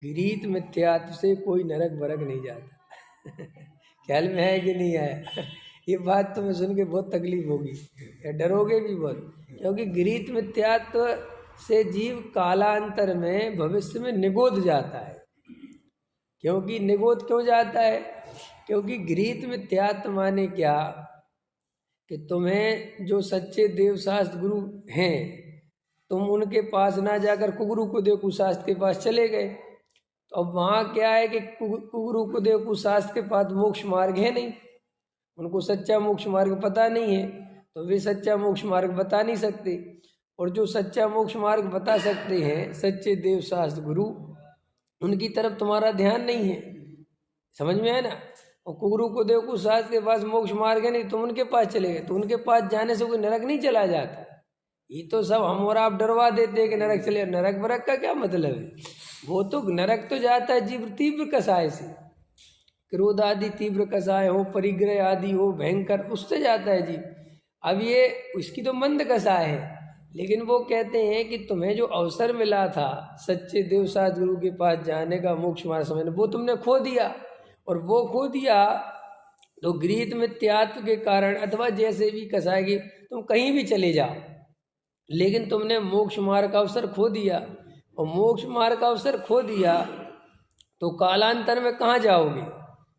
गृहीत मिथ्यात्व से कोई नरक बरक नहीं जाता। ख्याल में है कि नहीं है? ये बात तो मैं सुन के बहुत तकलीफ होगी, डरोगे भी बहुत, क्योंकि गृहीत मिथ्यात्व से जीव कालांतर में भविष्य में निगोद जाता है। क्योंकि निगोद क्यों जाता है? क्योंकि गृहीत मिथ्यात्व माने क्या कि तुम्हें जो सच्चे देवशास्त्र गुरु हैं, तुम उनके पास ना जाकर कुगुरु कुदेव कुशास्त्र के पास चले गए। तो अब वहाँ क्या है कि कुगुरु कुदेव कुशास्त्र के पास मोक्ष मार्ग है नहीं, उनको सच्चा मोक्ष मार्ग पता नहीं है, तो वे सच्चा मोक्ष मार्ग बता नहीं सकते। और जो सच्चा मोक्ष मार्ग बता सकते हैं सच्चे देवशास्त्र गुरु, उनकी तरफ तुम्हारा ध्यान नहीं है। समझ में है ना? और कुगुरु कुदेव कुशास्त्र के पास मोक्ष मार्ग है नहीं, तुम उनके पास चले गए, तो उनके पास जाने से कोई नरक नहीं चला जाता। ये तो सब हम और आप डरवा देते हैं कि नरक चले। नरक बरक का क्या मतलब है? वो तो नरक तो जाता है जीव तीव्र कसाय से, क्रोध आदि तीव्र कसाय हो, परिग्रह आदि हो भयंकर, उससे जाता है जीव। अब ये उसकी तो मंद कसाय है, लेकिन वो कहते हैं कि तुम्हें जो अवसर मिला था सच्चे देवशास्त्र गुरु के पास जाने का, मोक्ष मार्ग समझने, वो तुमने खो दिया। और वो खो दिया तो गृहीत मिथ्यात्व के कारण अथवा जैसे भी कसाय की तुम कहीं भी चले जाओ, लेकिन तुमने मोक्ष मार्ग का अवसर खो दिया। और मोक्ष मार्ग का अवसर खो दिया तो कालांतर में कहाँ जाओगे?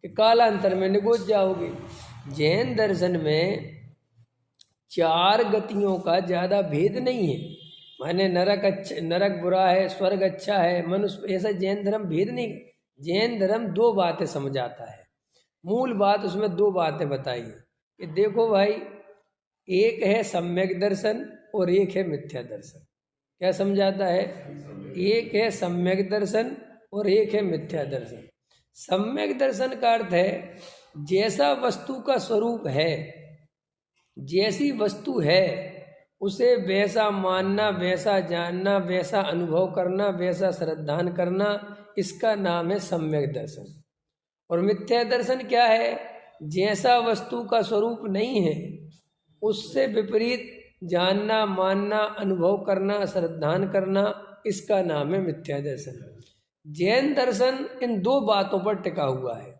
कि कालांतर में निगोद जाओगे। जैन दर्शन में 4 गतियों का ज़्यादा भेद नहीं है। माने नरक अच्छा, नरक बुरा है, स्वर्ग अच्छा है, मनुष्य, ऐसा जैन धर्म भेद नहीं। जैन धर्म 2 बातें समझाता है। मूल बात उसमें 2 बातें बताई है कि देखो भाई, एक है सम्यक दर्शन और एक है मिथ्या दर्शन। क्या समझाता है? एक है सम्यक दर्शन और एक है मिथ्या दर्शन। सम्यक दर्शन का अर्थ है जैसा वस्तु का स्वरूप है, जैसी वस्तु है उसे वैसा मानना, वैसा जानना, वैसा अनुभव करना, वैसा श्रद्धान करना, इसका नाम है सम्यक दर्शन। और मिथ्या दर्शन क्या है? जैसा वस्तु का स्वरूप नहीं है उससे विपरीत जानना, मानना, अनुभव करना, श्रद्धान करना, इसका नाम है मिथ्या दर्शन। जैन दर्शन इन 2 बातों पर टिका हुआ है,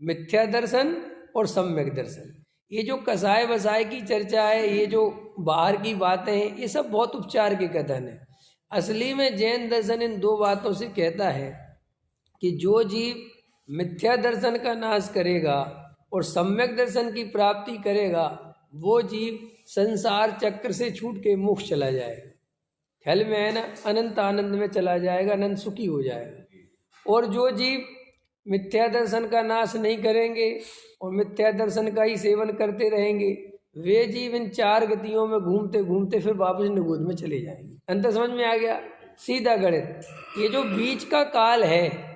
मिथ्या दर्शन और सम्यक दर्शन। ये जो कसाय बसाय की चर्चा है, ये जो बाहर की बातें हैं, ये सब बहुत उपचार के कथन है। असली में जैन दर्शन इन 2 बातों से कहता है कि जो जीव मिथ्या दर्शन का नाश करेगा और सम्यक दर्शन की प्राप्ति करेगा, वो जीव संसार चक्र से छूट के मोक्ष चला जाएगा। ख्याल में है ना? अनंत आनंद में चला जाएगा, अनंत सुखी हो जाएगा। और जो जीव मिथ्या दर्शन का नाश नहीं करेंगे और मिथ्या दर्शन का ही सेवन करते रहेंगे, वे जीव इन 4 गतियों में घूमते घूमते फिर वापस निगोद में चले जाएंगे। अंतर समझ में आ गया? सीधा गणित। ये जो बीच का काल है,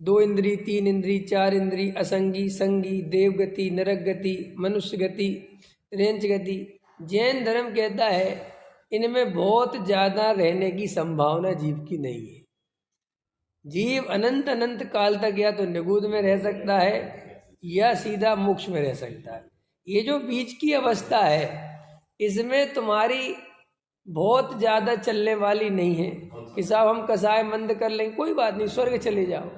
2 इंद्री, 3 इंद्री, 4 इंद्री, असंगी, संगी, देव गति, नरक गति, मनुष्य गति, रेंच गति, जैन धर्म कहता है इनमें बहुत ज़्यादा रहने की संभावना जीव की नहीं है। जीव अनंत अनंत काल तक या तो निगोद में रह सकता है या सीधा मोक्ष में रह सकता है। ये जो बीच की अवस्था है, इसमें तुम्हारी बहुत ज़्यादा चलने वाली नहीं है कि साहब हम कसाय मंद कर लेंगे, कोई बात नहीं, स्वर्ग चले जाओ।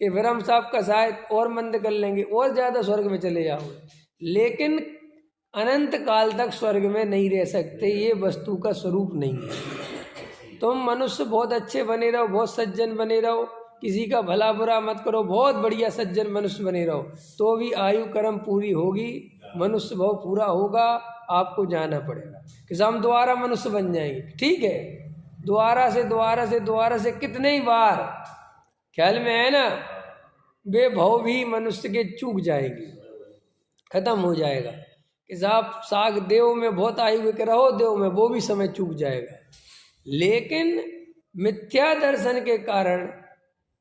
कि फिर हम साहब कसाय और मंद कर लेंगे और ज़्यादा स्वर्ग में चले जाओगे, लेकिन अनंत काल तक स्वर्ग में नहीं रह सकते। ये वस्तु का स्वरूप नहीं है। तुम मनुष्य बहुत अच्छे बने रहो, बहुत सज्जन बने रहो, किसी का भला बुरा मत करो, बहुत बढ़िया सज्जन मनुष्य बने रहो, तो भी आयु कर्म पूरी होगी, मनुष्य भाव पूरा होगा, आपको जाना पड़ेगा कि हम दोबारा मनुष्य बन जाएंगे। ठीक है, दोबारा से कितने ही बार, ख्याल में है ना, वे भाव भी मनुष्य के चूक जाएंगे, खत्म हो जाएगा कि साहब साग देव में बहुत आयु के रहो, देव में वो भी समय चूक जाएगा। लेकिन मिथ्या दर्शन के कारण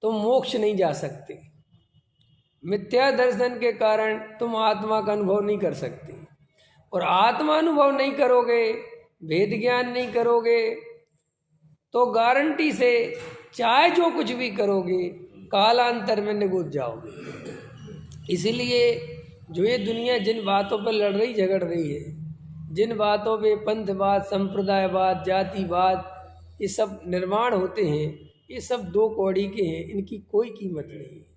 तुम मोक्ष नहीं जा सकते, मिथ्या दर्शन के कारण तुम आत्मा का अनुभव नहीं कर सकते। और आत्मा अनुभव नहीं करोगे, वेद ज्ञान नहीं करोगे, तो गारंटी से चाहे जो कुछ भी करोगे कालांतर में निगोद जाओगे। इसीलिए जो ये दुनिया जिन बातों पर लड़ रही, झगड़ रही है, जिन बातों पे पंथवाद, संप्रदायवाद, जातिवाद, ये सब निर्माण होते हैं, ये सब 2 कौड़ी के हैं, इनकी कोई कीमत नहीं है।